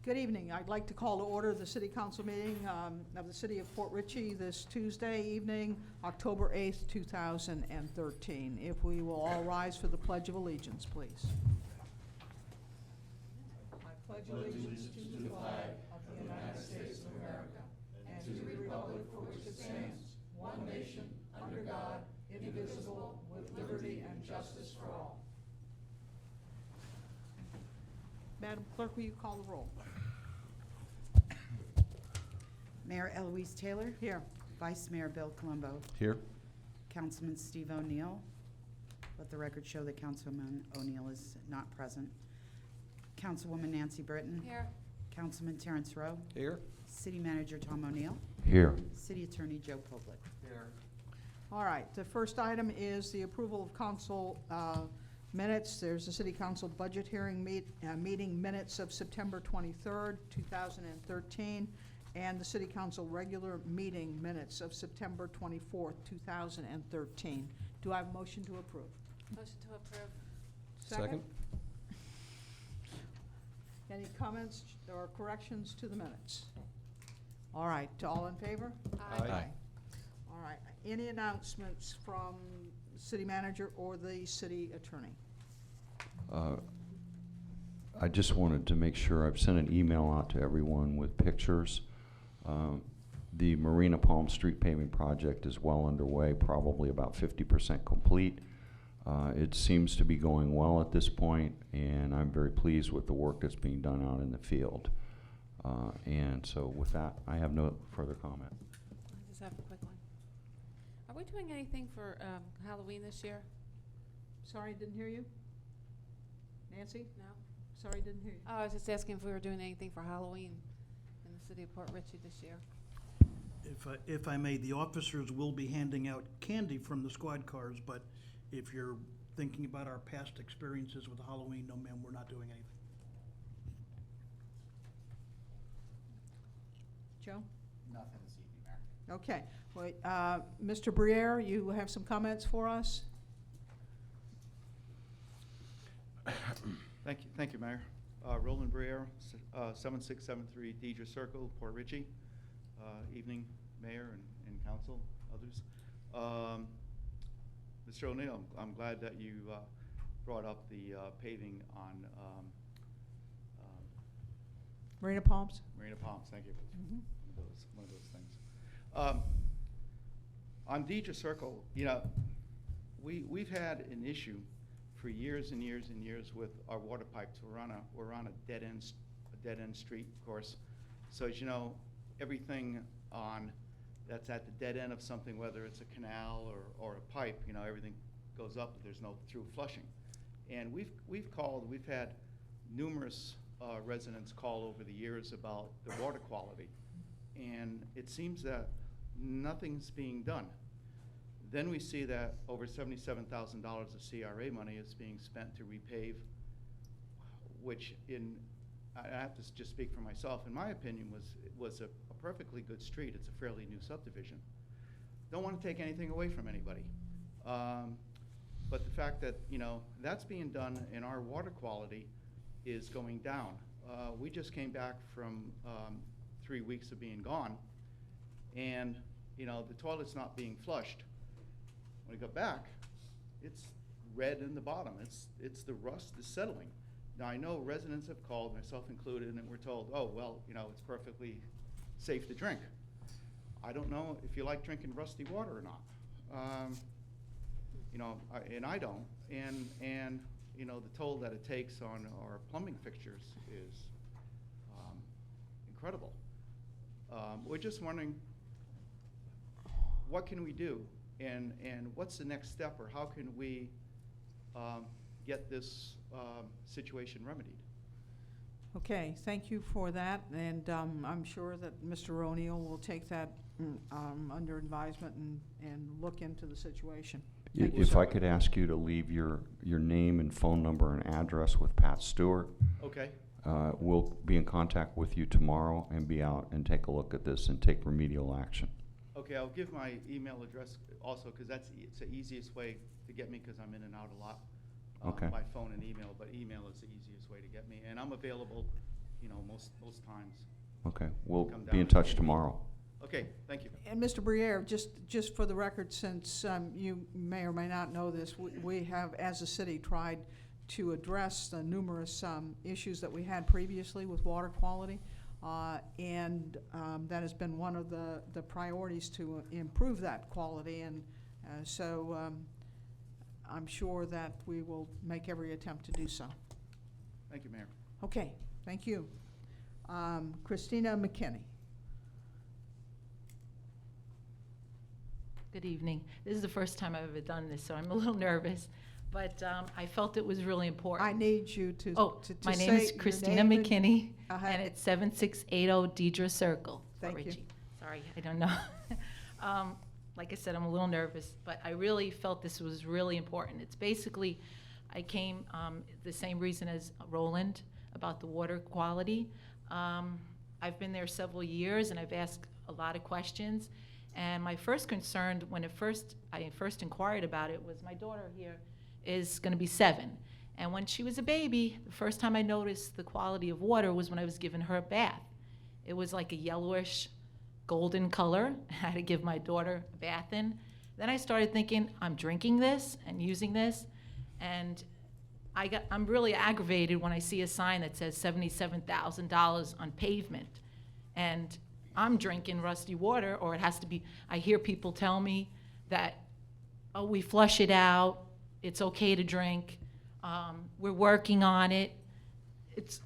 Good evening. I'd like to call to order the City Council meeting of the City of Port Richey this Tuesday evening, October 8th, 2013. If we will all rise for the Pledge of Allegiance, please. I pledge allegiance to the flag of the United States of America and to the republic for which it stands, one nation, under God, indivisible, with liberty and justice for all. Madam Clerk, will you call the roll? Mayor Eloise Taylor. Here. Vice Mayor Bill Colombo. Here. Councilman Steve O'Neill. Let the record show that Councilman O'Neill is not present. Councilwoman Nancy Britton. Here. Councilman Terrence Rowe. Here. City Manager Tom O'Neill. Here. City Attorney Joe Public. Here. All right, the first item is the approval of council minutes. There's a city council budget hearing meeting minutes of September 23rd, 2013, and the city council regular meeting minutes of September 24th, 2013. Do I have a motion to approve? Motion to approve. Second. Any comments or corrections to the minutes? All right, all in favor? Aye. All right, any announcements from city manager or the city attorney? I just wanted to make sure I've sent an email out to everyone with pictures. The Marina Palm Street paving project is well underway, probably about 50% complete. It seems to be going well at this point, and I'm very pleased with the work that's being done out in the field. And so with that, I have no further comment. I just have a quick one. Are we doing anything for Halloween this year? Sorry, didn't hear you? Nancy? No? Sorry, didn't hear you. Oh, I was just asking if we were doing anything for Halloween in the city of Port Richey this year. If I may, the officers will be handing out candy from the squad cars, but if you're thinking about our past experiences with Halloween, no ma'am, we're not doing anything. Joe? Nothing this evening, Mayor. Okay. Wait, Mr. Briere, you have some comments for us? Thank you, Mayor. Roland Briere, 7673 Deidre Circle, Port Richey. Evening, Mayor and council, others. Mr. O'Neill, I'm glad that you brought up the paving on Marina Palms? Marina Palms. Thank you. Mhm. One of those things. On Deidre Circle, you know, we've had an issue for years and years and years with our water pipes. We're on a dead end street, of course. So as you know, everything that's at the dead end of something, whether it's a canal or a pipe, you know, everything goes up. There's no through flushing, and we've had numerous residents call over the years about the water quality, and it seems that nothing's being done. Then we see that over $77,000 of CRA money is being spent to repave, which I have to just speak for myself, in my opinion, was a perfectly good street. It's a fairly new subdivision. Don't want to take anything away from anybody. But the fact that, you know, that's being done and our water quality is going down. We just came back from 3 weeks of being gone, and, you know, the toilet's not being flushed. When we got back, it's red in the bottom. It's the rust is settling. Now, I know residents have called, myself included, and we're told, oh, well, you know, it's perfectly safe to drink. I don't know if you like drinking rusty water or not. You know, and I don't. And you know, the toll that it takes on our plumbing fixtures is incredible. We're just wondering, what can we do? And what's the next step, or how can we get this situation remedied? Okay, thank you for that, and I'm sure that Mr. O'Neill will take that under advisement and look into the situation. Thank you, If sir. I could ask you to leave your name and phone number and address with Pat Stewart. Okay. We'll be in contact with you tomorrow and be out and take a look at this and take remedial action. Okay, I'll give my email address also, because it's the easiest way to get me, because I'm in and out a lot. Okay. By phone and email, but email is the easiest way to get me. And I'm available most times. Okay, we'll Come be down in and touch get- tomorrow. Okay, thank you. And Mr. Briere, just for the record, since you may or may not know this, we have, as a city, tried to address the numerous issues that we had previously with water quality, and that has been one of the priorities to improve that quality, and so I'm sure that we will make every attempt to do so. Thank you, Mayor. Okay, thank you. Christina McKinney. Good evening. This is the first time I've ever done this, so I'm a little nervous, but I felt it was really important. I need you to Oh, to my say name is your Christina name and- McKinney, Uh-huh. and it's 7680 Deidre Circle. Thank you. Richie. Sorry, I don't know. Like I said, I'm a little nervous, but I really felt this was really important. It's basically, I came the same reason as Roland about the water quality. I've been there several years, and I've asked a lot of questions. And my first concern, when I first inquired about it, was my daughter here is going to be 7. And when she was a baby, the first time I noticed the quality of water was when I was giving her a bath. It was like a yellowish golden color. I had to give my daughter a bath in. Then I started thinking, I'm drinking this and using this, and I'm really aggravated when I see a sign that says $77,000 on pavement, and I'm drinking rusty water, or it has to be, I hear people tell me that, oh, we flush it out, it's okay to drink, we're working on it. It's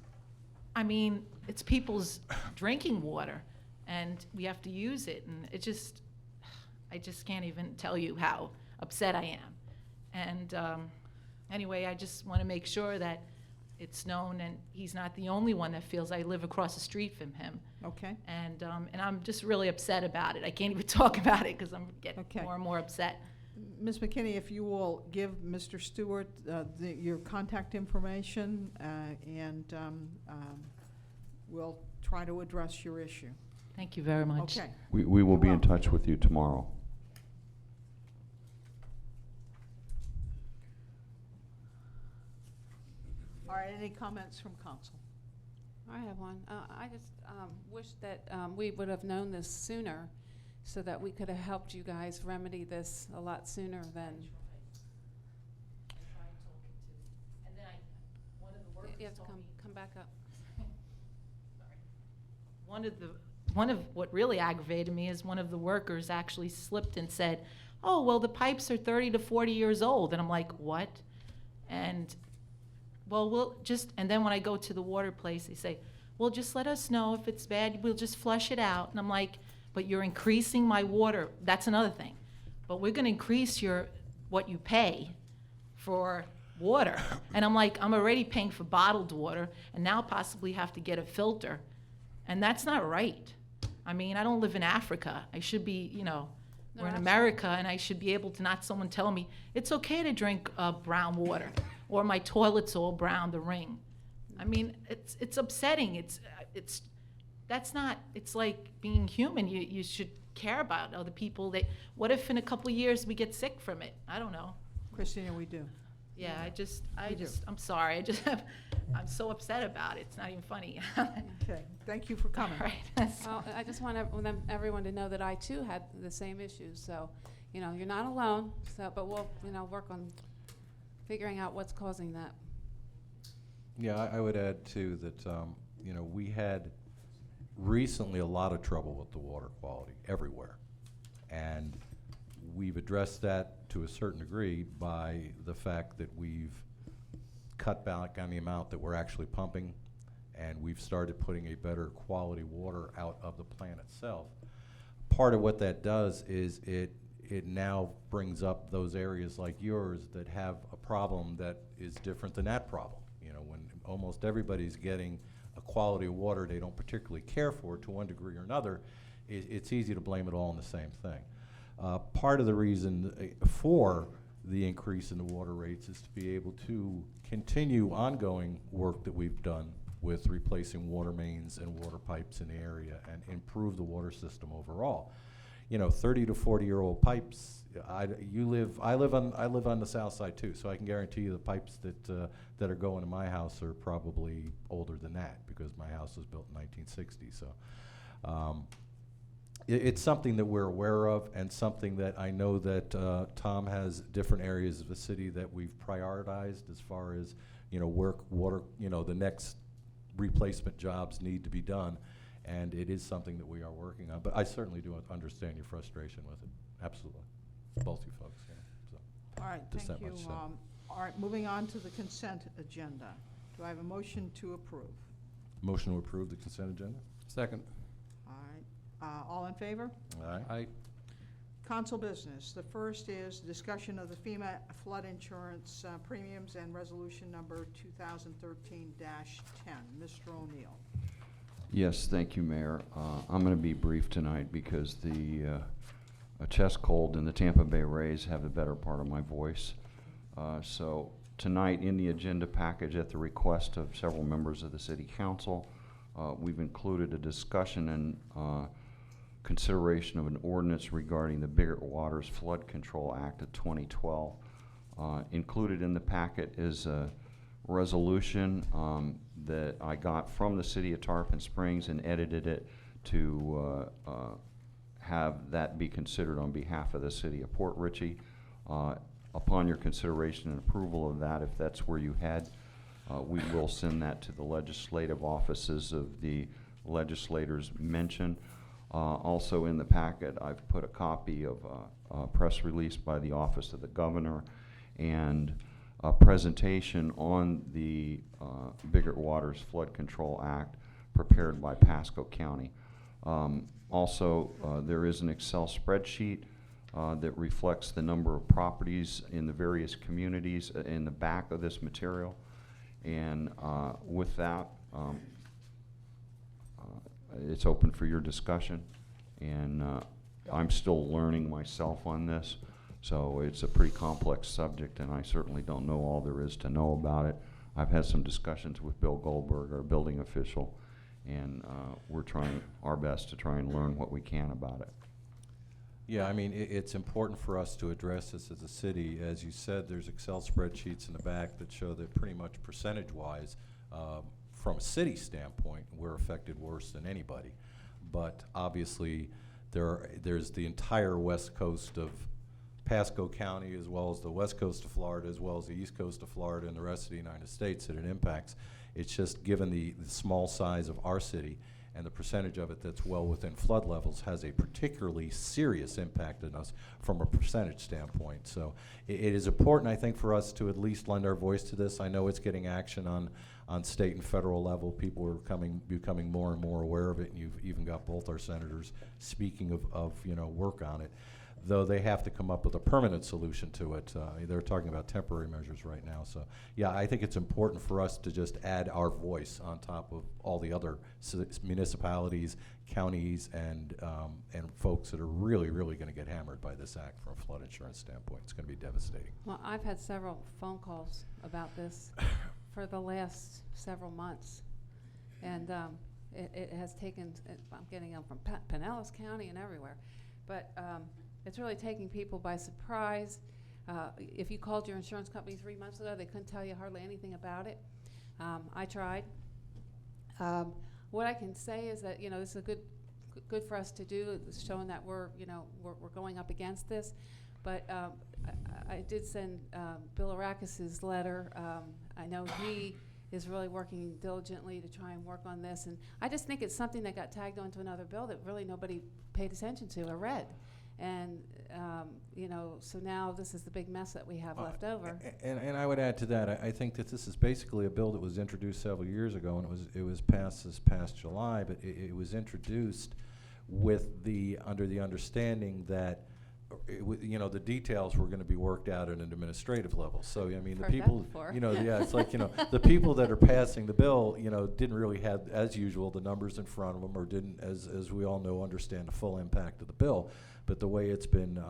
people's drinking water, and we have to use it, and I just can't even tell you how upset I am. And anyway, I just want to make sure that it's known, and he's not the only one that feels. I live across the street from him. Okay. And I'm just really upset about it. I can't even talk about it because I'm getting Okay. more and more upset. Ms. McKinney, if you will give Mr. Stewart your contact information, and we'll try to address your issue. Thank you very much. Okay. We will You're be in welcome. touch with you tomorrow. All right, any comments from council? I have one. I just wish that we would have known this sooner so that we could have helped you guys remedy this a lot sooner than. And then one of the workers You have to told me. come back up. One of what really aggravated me is one of the workers actually slipped and said, "Oh, well, the pipes are 30 to 40 years old," and I'm like, "What?" And and then when I go to the water place, they say, "Well, just let us know if it's bad. We'll just flush it out." And I'm like, "But you're increasing my water." That's another thing. "But we're going to increase what you pay for water." And I'm like, I'm already paying for bottled water, and now possibly have to get a filter. And that's not right. I mean, I don't live in Africa. I should be, we're in absolutely. America, and I should be able to not someone tell me, it's okay to drink brown water, or my toilet's all brown, the ring. I mean, it's upsetting. It's like being human. You should care about other people. What if in a couple of years we get sick from it? I don't know. Christina, we do. Yeah, We do. I'm sorry. I'm so upset about it. It's not even funny. Okay, thank you for coming. All right. Well, I just want everyone to know that I too had the same issues. So, you're not alone. So, but we'll, work on figuring out what's causing that. Yeah, I would add too that, we had recently a lot of trouble with the water quality everywhere. And we've addressed that to a certain degree by the fact that we've cut back on the amount that we're actually pumping, and we've started putting a better quality water out of the plant itself. Part of what that does is it now brings up those areas like yours that have a problem that is different than that problem. When almost everybody's getting a quality of water they don't particularly care for to one degree or another, it's easy to blame it all on the same thing. Part of the reason for the increase in the water rates is to be able to continue ongoing work that we've done with replacing water mains and water pipes in the area and improve the water system overall. 30 to 40-year-old pipes. I live on the south side too, so I can guarantee you the pipes that are going to my house are probably older than that because my house was built in 1960. So it's something that we're aware of, and something that I know that Tom has different areas of the city that we've prioritized as far as work, water, the next replacement jobs need to be done, and it is something that we are working on. But I certainly do understand your frustration with it. Absolutely. Both you folks. So. All right, Just thank that you. much said. All right, moving on to the consent agenda. Do I have a motion to approve? Motion to approve the consent agenda? Second. All right, all in favor? Aye. Council business. The first is discussion of the FEMA flood insurance premiums and resolution number 2013-10. Mr. O'Neill. Yes, thank you, Mayor. I'm going to be brief tonight because the chest cold and the Tampa Bay Rays have the better part of my voice. So tonight in the agenda package, at the request of several members of the City Council, we've included a discussion and consideration of an ordinance regarding the Biggert Waters Flood Control Act of 2012. Included in the packet is a resolution that I got from the City of Tarpon Springs and edited it to have that be considered on behalf of the City of Port Richey. Upon your consideration and approval of that, if that's where you head, we will send that to the legislative offices of the legislators mentioned. Also in the packet, I've put a copy of a press release by the Office of the Governor and a presentation on the Biggert Waters Flood Control Act prepared by Pasco County. Also, there is an Excel spreadsheet that reflects the number of properties in the various communities in the back of this material. And with that, it's open for your discussion. And I'm still learning myself on this, so it's a pretty complex subject, and I certainly don't know all there is to know about it. I've had some discussions with Bill Goldberg, our building official, and we're trying our best to try and learn what we can about it. Yeah, I mean, it's important for us to address this as a city. As you said, there's Excel spreadsheets in the back that show that pretty much percentage-wise, from a city standpoint, we're affected worse than anybody. But obviously, there's the entire west coast of Pasco County, as well as the west coast of Florida, as well as the east coast of Florida and the rest of the United States that it impacts. It's just given the small size of our city and the percentage of it that's well within flood levels has a particularly serious impact on us from a percentage standpoint. So it is important, I think, for us to at least lend our voice to this. I know it's getting action on state and federal level. People are becoming more and more aware of it, and you've even got both our senators speaking of work on it, though they have to come up with a permanent solution to it. They're talking about temporary measures right now. So yeah, I think it's important for us to just add our voice on top of all the other municipalities, counties, and folks that are really going to get hammered by this act from a flood insurance standpoint. It's going to be devastating. Well, I've had several phone calls about this for the last several months, and it has taken, I'm getting them from Pinellas County and everywhere, but it's really taking people by surprise. If you called your insurance company 3 months ago, they couldn't tell you hardly anything about it. I tried. What I can say is that this is a good for us to do. It's showing that we're going up against this. But I did send Bill Arakis's letter. I know he is really working diligently to try and work on this, and I just think it's something that got tagged onto another bill that really nobody paid attention to or read. And, so now this is the big mess that we have left over. And I would add to that, I think that this is basically a bill that was introduced several years ago, and it was passed this past July, but it was introduced with under the understanding that the details were going to be worked out at an administrative level. So I mean, the people, it's like the people that are passing the bill, didn't really have, as usual, the numbers in front of them, or didn't, as we all know, understand the full impact of the bill. But the way it's been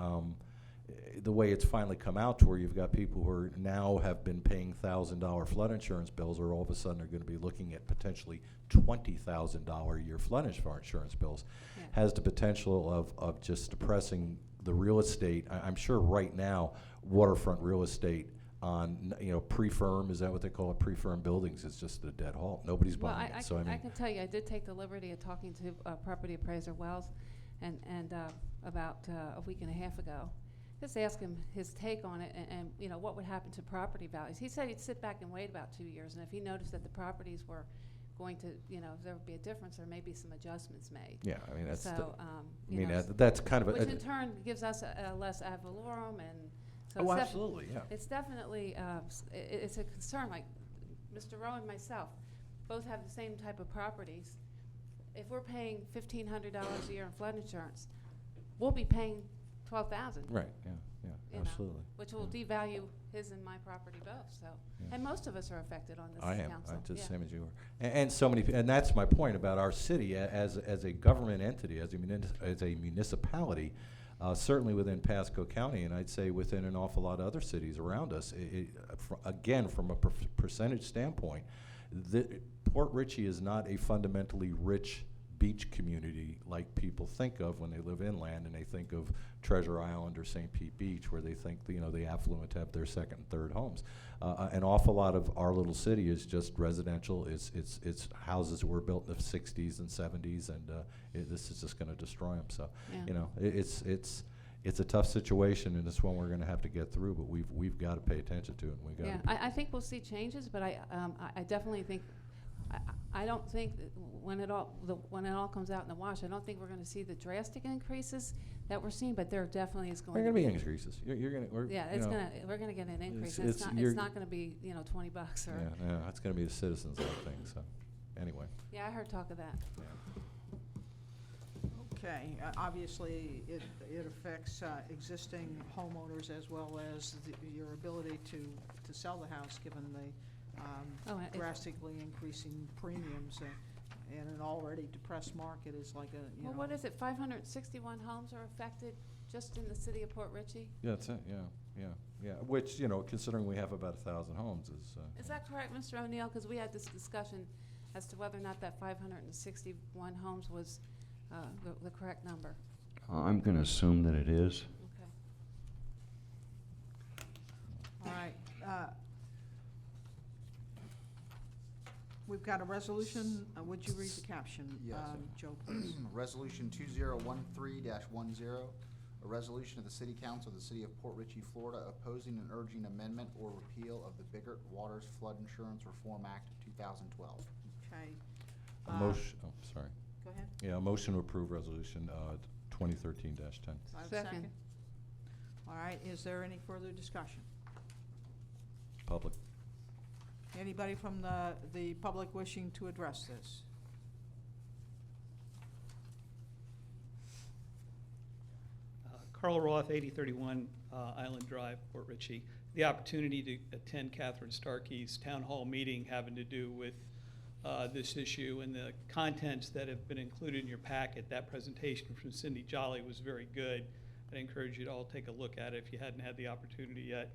the way it's finally come out to where you've got people who are now have been paying $1,000 flood insurance bills, or all of a sudden are going to be looking at potentially $20,000 a year flood insurance bills, Yeah. has the potential of just depressing the real estate. I'm sure right now, waterfront real estate on, pre-firm, is that what they call it, pre-firm buildings, is just a dead halt. Nobody's Well, buying I it. So can, I can tell you, I did take the liberty of talking to property appraiser Wells, and about a week and a half ago, just ask him his take on it, and what would happen to property values. He said he'd sit back and wait about 2 years, and if he noticed that the properties were going to, if there would be a difference, there may be some adjustments made. Yeah, I mean, that's, So, that's kind of a. which in turn gives us a less ad valorem, and so Oh, it's absolutely, yeah. it's definitely, it's a concern, like Mr. Rowe and myself, both have the same type of properties. If we're paying $1,500 a year in flood insurance, we'll be paying $12,000. Right, yeah, You know, absolutely. Which will Yeah. devalue his and my property both, so. Yeah. And most of us are affected on this I am, council. I'm just yeah. same as you are. And so many, and that's my point about our city as a government entity, as a municipality, certainly within Pasco County, and I'd say within an awful lot of other cities around us. Again, from a percentage standpoint, Port Richey is not a fundamentally rich beach community like people think of when they live inland and they think of Treasure Island or St. Pete Beach, where they think the affluent have their second and third homes. An awful lot of our little city is just residential. It's houses that were built in the 60s and 70s, and this is just going to destroy them. So, Yeah. it's a tough situation, and it's one we're going to have to get through. But we've got to pay attention to it. And we got. Yeah, I think we'll see changes, but I definitely think, I don't think that when it all comes out in the wash, I don't think we're going to see the drastic increases that we're seeing, but there definitely is going There are to going to be increases. You're going to. Yeah, we're going to get an increase. And it's- it's not going to be $20 or. Yeah, it's going to be the citizens' own thing. So, anyway. Yeah, I heard talk of that. Okay, obviously, it affects existing homeowners as well as your ability to sell the house, given the Oh, and drastically increasing premiums, and an already depressed market is like a, Well, what is it? 561 homes are affected just in the city of Port Richey? Yeah, that's it. Yeah. Which, considering we have about 1,000 homes, is. Is that correct, Mr. O'Neill? Because we had this discussion as to whether or not that 561 homes was the correct number. I'm going to assume that it is. Okay. all right. We've got a resolution. Would you read the caption, Yes. Joe, please? Resolution 2013-10, a resolution of the City Council of the City of Port Richey, Florida, opposing and urging amendment or repeal of the Biggert Waters Flood Insurance Reform Act 2012. Okay. A motion, sorry. Go ahead. Yeah, a motion to approve resolution 2013-10. Do I have a Second. All right, is there any further discussion? Public. Anybody from the public wishing to address this? Carl Roth, 8031 Island Drive, Port Richey. The opportunity to attend Catherine Starkey's town hall meeting having to do with this issue, and the contents that have been included in your packet. That presentation from Cindy Jolly was very good. I'd encourage you to all take a look at it if you hadn't had the opportunity yet.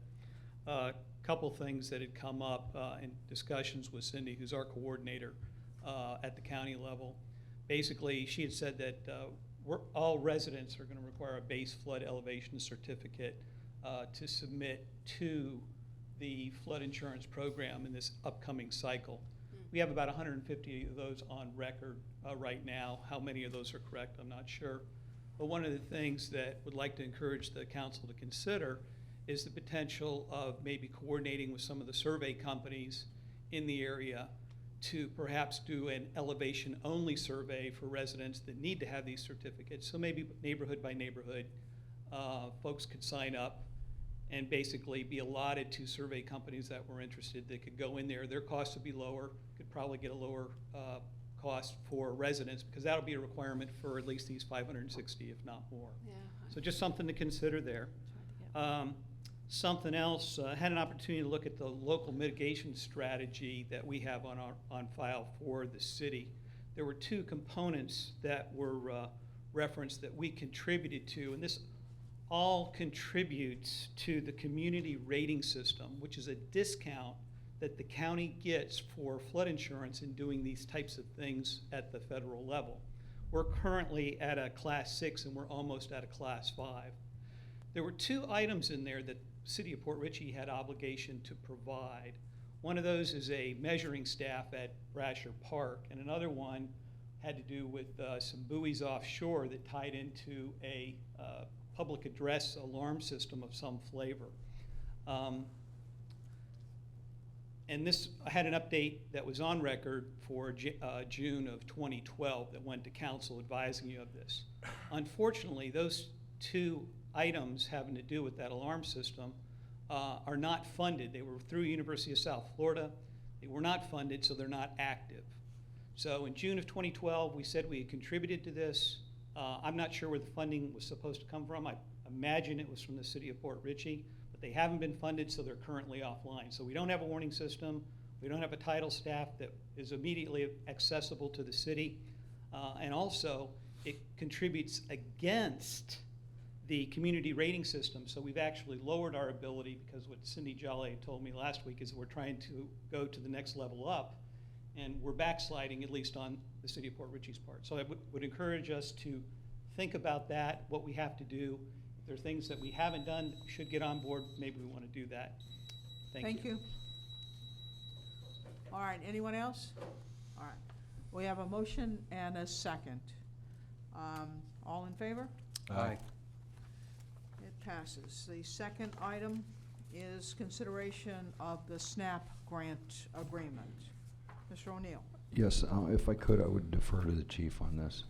Couple things that had come up in discussions with Cindy, who's our coordinator at the county level. Basically, she had said that all residents are going to require a base flood elevation certificate to submit to the flood insurance program in this upcoming cycle. We have about 150 of those on record right now. How many of those are correct, I'm not sure. But one of the things that would like to encourage the council to consider is the potential of maybe coordinating with some of the survey companies in the area to perhaps do an elevation-only survey for residents that need to have these certificates. So maybe neighborhood by neighborhood, folks could sign up and basically be allotted to survey companies that were interested. They could go in there. Their costs would be lower, could probably get a lower cost for residents, because that'll be a requirement for at least these 560, if not more. Yeah. So just something to consider there. Something else, had an opportunity to look at the local mitigation strategy that we have on file for the city. There were two components that were referenced that we contributed to, and this all contributes to the community rating system, which is a discount that the county gets for flood insurance in doing these types of things at the federal level. We're currently at a Class 6 and we're almost at a Class 5. There were 2 items in there that the City of Port Richey had obligation to provide. One of those is a measuring staff at Brasher Park, and another one had to do with some buoys offshore that tied into a public address alarm system of some flavor. And this, I had an update that was on record for June of 2012 that went to council advising you of this. Unfortunately, those 2 items having to do with that alarm system are not funded. They were through University of South Florida. They were not funded, so they're not active. So in June of 2012, we said we had contributed to this. I'm not sure where the funding was supposed to come from. I imagine it was from the City of Port Richey, but they haven't been funded, so they're currently offline. So we don't have a warning system. We don't have a title staff that is immediately accessible to the city. And also, it contributes against the community rating system. So we've actually lowered our ability, because what Cindy Jolly told me last week is we're trying to go to the next level up, and we're backsliding, at least on the City of Port Richey's part. So I would encourage us to think about that, what we have to do. If there are things that we haven't done, that we should get on board, maybe we want to do that. Thank you. All right, anyone else? All right, we have a motion and a second. All in favor? Aye. It passes. The second item is consideration of the S.N.A.P grant agreement. Mr. O'Neill. Yes, if I could, I would defer to the chief on this.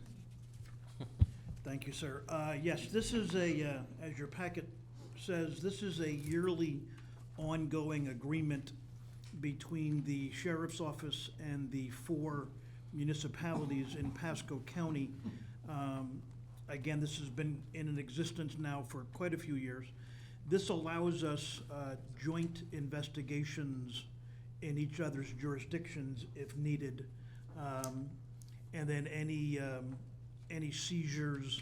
Thank you, sir. Yes, this is as your packet says, this is a yearly ongoing agreement between the sheriff's office and the 4 municipalities in Pasco County. Again, this has been in existence now for quite a few years. This allows us joint investigations in each other's jurisdictions if needed. And then any seizures,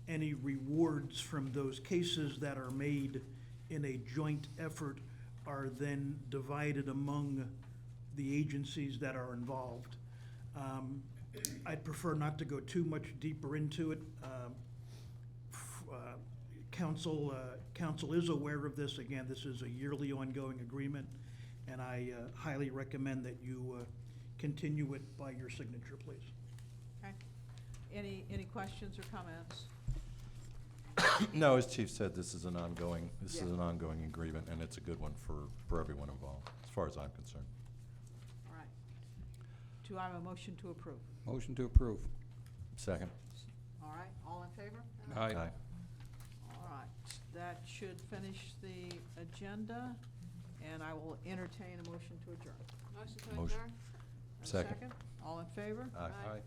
any rewards from those cases that are made in a joint effort are then divided among the agencies that are involved. I'd prefer not to go too much deeper into it. Council is aware of this. Again, this is a yearly ongoing agreement, and I highly recommend that you continue it by your signature, please. Okay. Any questions or comments? No, as Chief said, this is an ongoing, Yeah. agreement, and it's a good one for everyone involved, as far as I'm concerned. All right. Do I have a motion to approve? Motion to approve. Second. All right, all in favor? Aye. All right, that should finish the agenda, and I will entertain a motion to adjourn. Motion to Motion. adjourn? A Second. All in favor? Aye. Aye.